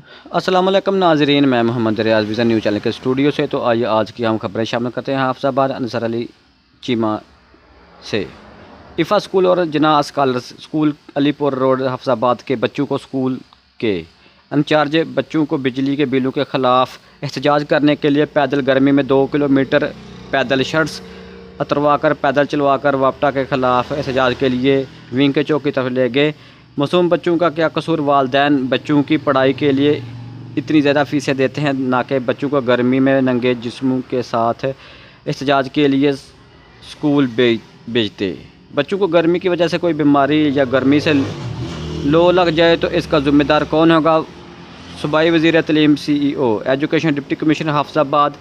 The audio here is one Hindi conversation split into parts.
अस्सलाम वालेकुम नाजरीन, मैं मोहम्मद रियाज विज़न न्यूज़ चैनल के स्टूडियो से। तो आइए आज की हम खबरें शामिल करते हैं हाफिज़ाबाद अंसार अली चीमा से। इफ़ा स्कूल और जिन्ना scholars school Alipur road Hafizabad के बच्चों को स्कूल के इंचार्ज बच्चों को बिजली के बिलों के ख़िलाफ़ एहतजाज करने के लिए पैदल गर्मी में 2 किलोमीटर पैदल शर्ट्स उतरवाकर पैदल चलवाकर वापटा के ख़िलाफ़ एहतजाज के लिए विंग के चौक की तरफ ले गए। मासूम बच्चों का क्या कसूर? वालिदैन बच्चों की पढ़ाई के लिए इतनी ज़्यादा फ़ीसें देते हैं ना कि बच्चों को गर्मी में नंगे जिस्मों के साथ एहतजाज के लिए स्कूल भेजते। बच्चों को गर्मी की वजह से कोई बीमारी या गर्मी से लो लग जाए तो इसका ज़िम्मेदार कौन होगा? सूबाई वज़ीर तलीम CEO education deputy commissioner Hafizabad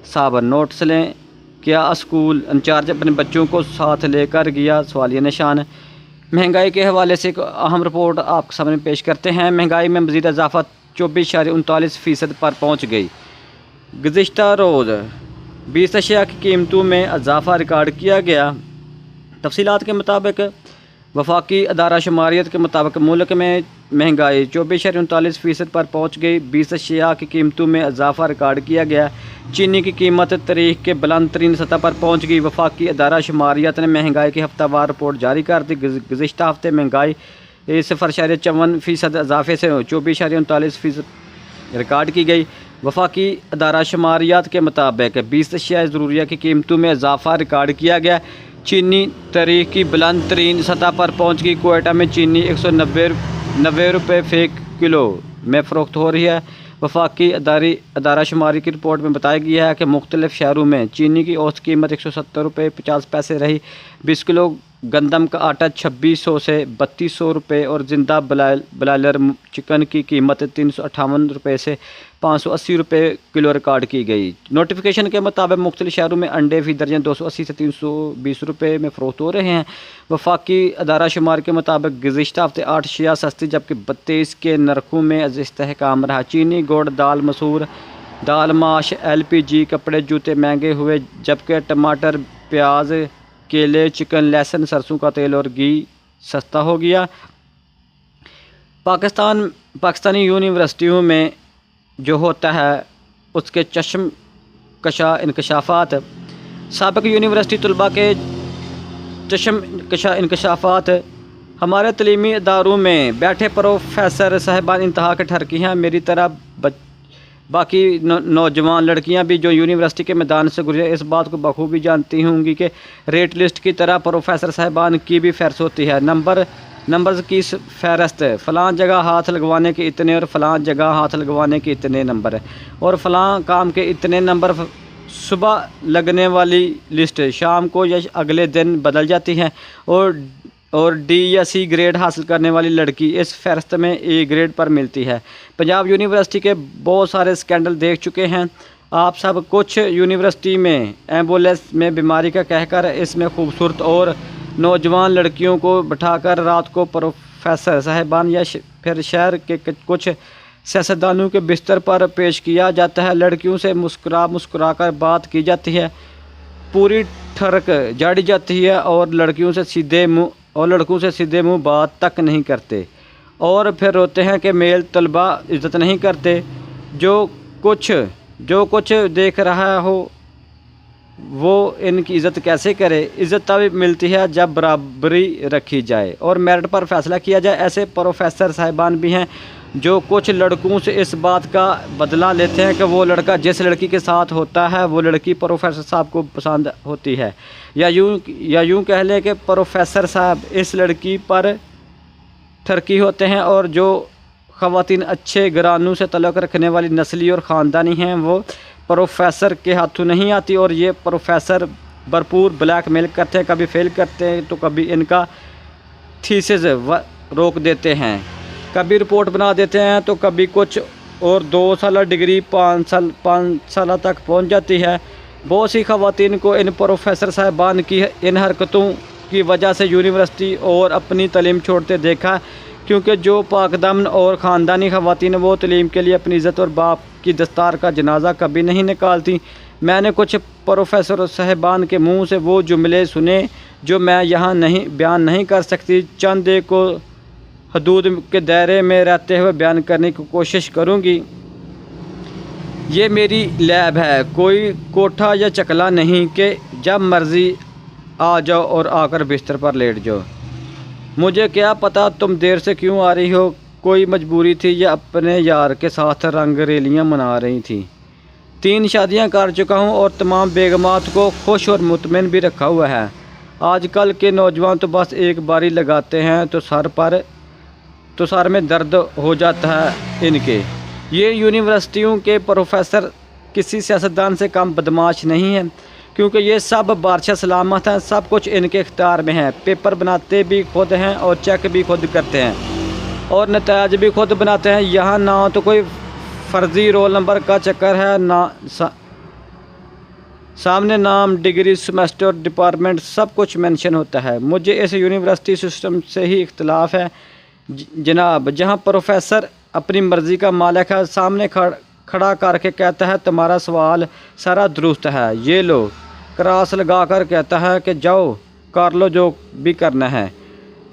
साहब नोटिस लें। क्या स्कूल इंचार्ज अपने बच्चों को साथ लेकर गया? सवालिया निशान। महंगाई के हवाले से एक अहम रिपोर्ट आपके सामने पेश करते हैं। महंगाई में मज़ीद इजाफ़ा 24.39% पर पहुँच गई। गुज़िश्ता रोज़ 20 अशिया की कीमतों में इजाफ़ा रिकॉर्ड किया गया। तफसीलात के मुताबिक वफाकी अदारा शुमारियत के मुताबिक मुल्क में महंगाई 24.39% पर पहुँच गई। 20 अशिया की कीमतों में इजाफ़ा रिकॉर्ड किया गया। चीनी की कीमत तारीख के बुलंद तरीन सतह पर पहुँच गई। वफाकी अदारा शुमारियत ने महंगाई की हफ्तावार रिपोर्ट जारी कर दी। गुज़िश्ता हफ्ते महंगाई 0.54% इजाफे से 24.39% रिकॉर्ड की गई। वफाकी अदारा शुमारियात के मुताबिक 20 अशिया ज़रूरिया की कीमतों में इजाफ़ा रिकॉर्ड किया गया। चीनी तारीख की बुलंद तरीन सतह पर पहुँच गई। कोयटा में चीनी 190 रुपये फ़ी किलो में फ़रोख्त हो रही है। वफाकी अदारा शुमारी की रिपोर्ट में बताया गया है कि मुख्तलिफ़ शहरों में चीनी की औसत कीमत 170 रुपये 50 पैसे रही। 20 किलो गंदम का आटा 2600 से 3200 रुपये और जिंदा ब्रायलर चिकन की कीमत 358 रुपये से 580 रुपये किलो रिकॉर्ड की गई। नोटिफिकेशन के मुताबिक मुख्तलिफ शहरों में अंडे फ़ी दर्जन 280 से 320 रुपये में फ़रोख्त हो रहे हैं। वफाकी अदारा शुमार के मुताबिक गुज़िश्ता हफ्ते 8 अशिया सस्ती जबकि 32 के नरखों में इस्तेहकाम रहा। चीनी, गुड़, दाल, मसूर दाल, माश, LPG, कपड़े, जूते महंगे हुए जबकि टमाटर, प्याज, केले, चिकन, लहसुन, सरसों का तेल और घी सस्ता हो गया। पाकिस्तानी यूनिवर्सिटियों में जो होता है उसके चश्म कशा इंकशाफात। साबिक़ यूनिवर्सिटी तलबा के चश्म कशा इंकशाफात। हमारे तलीमी इदारों में बैठे प्रोफेसर साहिबान इंतहा के ठरकी हैं। मेरी तरह बाकी नौजवान लड़कियां भी जो यूनिवर्सिटी के मैदान से गुजरे इस बात को बखूबी जानती होंगी कि रेट लिस्ट की तरह प्रोफेसर साहिबान की भी फहरिस्त होती है। नंबर्स की फहरिस्त, फ़लाँ जगह हाथ लगवाने के इतने और फ़लाँ जगह हाथ लगवाने के इतने नंबर और फ़लाँ काम के इतने नंबर। सुबह लगने वाली लिस्ट शाम को या अगले दिन बदल जाती हैं और D या C ग्रेड हासिल करने वाली लड़की इस फहरिस्त में A ग्रेड पर मिलती है। पंजाब यूनिवर्सिटी के बहुत सारे स्कैंडल देख चुके हैं आप सब। कुछ यूनिवर्सिटी में एम्बुलेंस में बीमारी का कहकर इसमें खूबसूरत और नौजवान लड़कियों को बिठाकर रात को प्रोफेसर साहिबान या फिर शहर के कुछ सियासतदानों के बिस्तर पर पेश किया जाता है। लड़कियों से मुस्कुरा कर बात की जाती है, पूरी ठरक जाड़ी जाती है और लड़कों से सीधे मुँह बात तक नहीं करते और फिर रोते हैं कि मेल तलबा इज़्ज़त नहीं करते। जो कुछ देख रहा हो वो इनकी इज़्ज़त कैसे करे? इज़्ज़त तब मिलती है जब बराबरी रखी जाए और मेरिट पर फैसला किया जाए। ऐसे प्रोफेसर साहिबान भी हैं जो कुछ लड़कों से इस बात का बदला लेते हैं कि वो लड़का जिस लड़की के साथ होता है वो लड़की प्रोफेसर साहब को पसंद होती है, या यूँ कह लें कि प्रोफेसर साहब इस लड़की पर ठरकी होते हैं और जो ख़वातीन अच्छे घरानों से तल्लुक़ रखने वाली नस्ली और ख़ानदानी हैं वो प्रोफेसर के हाथों नहीं आती और ये प्रोफेसर भरपूर ब्लैकमेल करते हैं। कभी फेल करते हैं तो कभी इनका थीसिस रोक देते हैं, कभी रिपोर्ट बना देते हैं तो कभी कुछ और 2 साल डिग्री 5 साल तक पहुंच जाती है। बहुत सी ख़वातीन को इन प्रोफेसर साहिबान की इन हरकतों की वजह से यूनिवर्सिटी और अपनी तालीम छोड़ते देखा, क्योंकि जो पाकदामन और ख़ानदानी ख़वातीन वो तालीम के लिए अपनी इज़्ज़त और बाप की दस्तार का जनाजा कभी नहीं निकालती। मैंने कुछ प्रोफेसर साहिबान के मुँह से वो जुमले सुने जो मैं यहाँ बयान नहीं कर सकती। चंद एक को हदूद के दायरे में रहते हुए बयान करने की कोशिश करूँगी। ये मेरी लैब है, कोई कोठा या चकला नहीं कि जब मर्ज़ी आ जाओ और आकर बिस्तर पर लेट जाओ। मुझे क्या पता तुम देर से क्यों आ रही हो, कोई मजबूरी थी या अपने यार के साथ रंग रेलियाँ मना रही थी। 3 शादियां कर चुका हूं और तमाम बेगमात को खुश और मुतमिन भी रखा हुआ है। आजकल के नौजवान तो बस एक बारी लगाते हैं तो सर में दर्द हो जाता है इनके। ये यूनिवर्सिटियों के प्रोफेसर किसी सियासतदान से कम बदमाश नहीं हैं, क्योंकि ये सब बादशाह सलामत हैं, सब कुछ इनके इख्तियार में है। पेपर बनाते भी खुद हैं और चेक भी खुद करते हैं और नतायज भी खुद बनाते हैं। यहाँ ना तो कोई फर्जी रोल नंबर का चक्कर है, ना सामने नाम, डिग्री, सेमेस्टर, डिपार्टमेंट सब कुछ मेंशन होता है। मुझे इस यूनिवर्सिटी सिस्टम से ही इख्तिलाफ है जनाब, जहाँ प्रोफेसर अपनी मर्ज़ी का मालिक है, सामने खड़ा करके कहता है तुम्हारा सवाल सारा दुरुस्त है, ये लो, क्रॉस लगा कर कहता है कि जाओ कर लो जो भी करना है।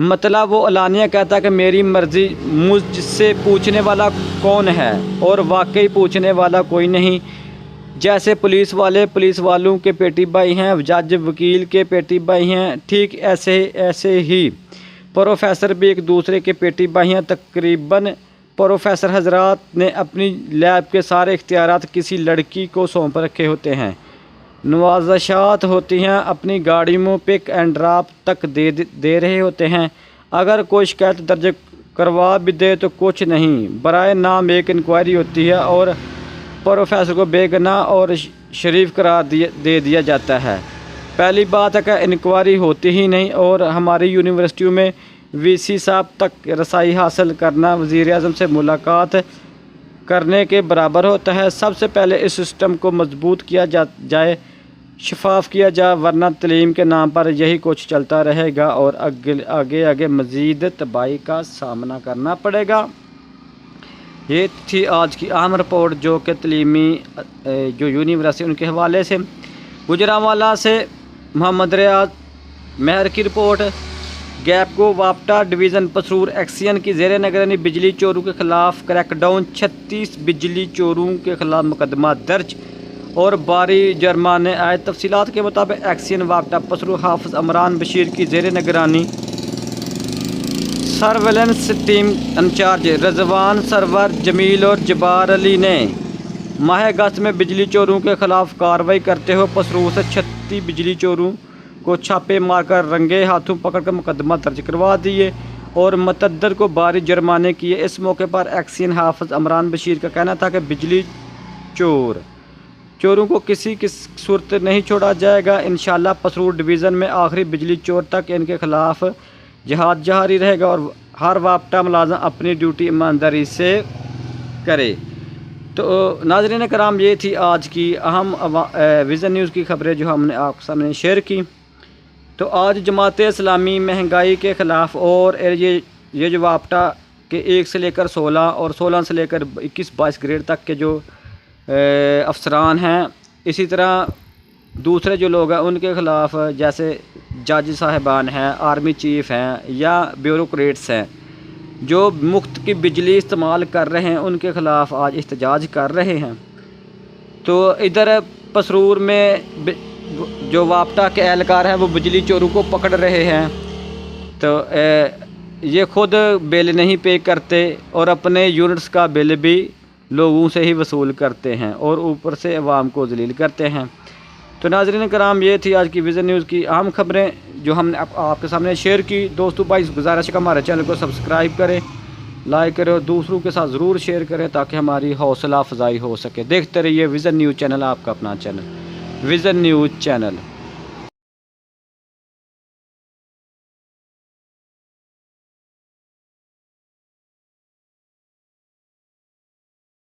मतलब वो अलानिया कहता है कि मेरी मर्ज़ी, मुझसे पूछने वाला कौन है, और वाकई पूछने वाला कोई नहीं। जैसे पुलिस वाले पुलिस वालों के पेटी भाई हैं, जज वकील के पेटी भाई हैं, ठीक ऐसे ही प्रोफेसर भी एक दूसरे के पेटी भाई हैं। तकरीबन प्रोफेसर हजरात ने अपनी लैब के सारे इख्तियारात किसी लड़की को सौंप रखे होते हैं। नवाज़शात होती हैं, अपनी गाड़ी में पिक एंड ड्रॉप तक दे रहे होते हैं। अगर कोई शिकायत दर्ज करवा भी दे तो कुछ नहीं, बराए नाम एक इंक्वायरी होती है और प्रोफेसर को बेगुनाह और शरीफ करार दे दिया जाता है। पहली बात है कि इंक्वायरी होती ही नहीं, और हमारी यूनिवर्सिटियों में वीसी साहब तक रसाई हासिल करना वज़ीर-ए-आज़म से मुलाकात करने के बराबर होता है। सबसे पहले इस सिस्टम को मजबूत किया जाए, शफाफ किया जाए, वरना तलीम के नाम पर यही कुछ चलता रहेगा और आगे मज़ीद तबाही का सामना करना पड़ेगा। ये थी आज की अहम रिपोर्ट जो कि तलीमी जो यूनिवर्सिटी उनके हवाले से। गुजरांवाला से मोहम्मद रियाज महर की रिपोर्ट। गैप को वापटा डिवीज़न पसरूर एक्सियन की ज़ेरे निगरानी बिजली चोरों के ख़िलाफ़ क्रैकडाउन, 36 बिजली चोरों के ख़िलाफ़ मुकदमा दर्ज और बारी जुर्माने आए। तफसीलात के मुताबिक एक्सियन वापटा पसरूर हाफिज़ अमरान बशीर की ज़ेरे निगरानी surveillance team incharge रजवान server, Jameel और जबार अली ने माह अगस्त में बिजली चोरों के ख़िलाफ़ कार्रवाई करते हुए पसरूर से 36 बिजली चोरों को छापे मारकर रंगे हाथों पकड़कर मुकदमा दर्ज करवा दिए और मतद्दर को भारी जुर्माने किए। इस मौके पर एक्सियन हाफिज़ अमरान बशीर का कहना था कि बिजली चोरों को किसी सूरत नहीं छोड़ा जाएगा। इंशाअल्लाह पसरूर डिवीज़न में आखिरी बिजली चोर तक इनके ख़िलाफ़ जिहाद जारी रहेगा और हर वापटा मुलाज़िम अपनी ड्यूटी ईमानदारी से करे। तो नाज़रीन कराम, ये थी आज की अहम विज़न न्यूज़ की खबरें जो हमने आपके सामने शेयर की। तो आज जमात इस्लामी महंगाई के ख़िलाफ़ और ये जो वापटा के 1 से लेकर 16 और 16 से लेकर 21-22 ग्रेड तक के जो अफसरान हैं, इसी तरह दूसरे जो लोग हैं उनके ख़िलाफ़, जैसे जज साहिबान हैं, आर्मी चीफ़ हैं या ब्यूरोक्रेट्स हैं जो मुफ्त की बिजली इस्तेमाल कर रहे हैं, उनके ख़िलाफ़ आज एहतजाज कर रहे हैं। तो इधर पसरूर में जो वापटा के एहलकार हैं वो बिजली चोरों को पकड़ रहे हैं। तो ये ख़ुद बिल नहीं पे करते और अपने यूनिट्स का बिल भी लोगों से ही वसूल करते हैं और ऊपर से अवाम को जलील करते हैं। तो नाज़रीन कराम, ये थी आज की विज़न न्यूज़ की अहम खबरें जो हमने आपके सामने शेयर की। दोस्तों भाई, गुजारिश है कि हमारे चैनल को सब्सक्राइब करें, लाइक करें और दूसरों के साथ ज़रूर शेयर करें ताकि हमारी हौसला अफजाई हो सके। देखते रहिए विज़न न्यूज़ चैनल, आपका अपना चैनल विज़न न्यूज़ चैनल।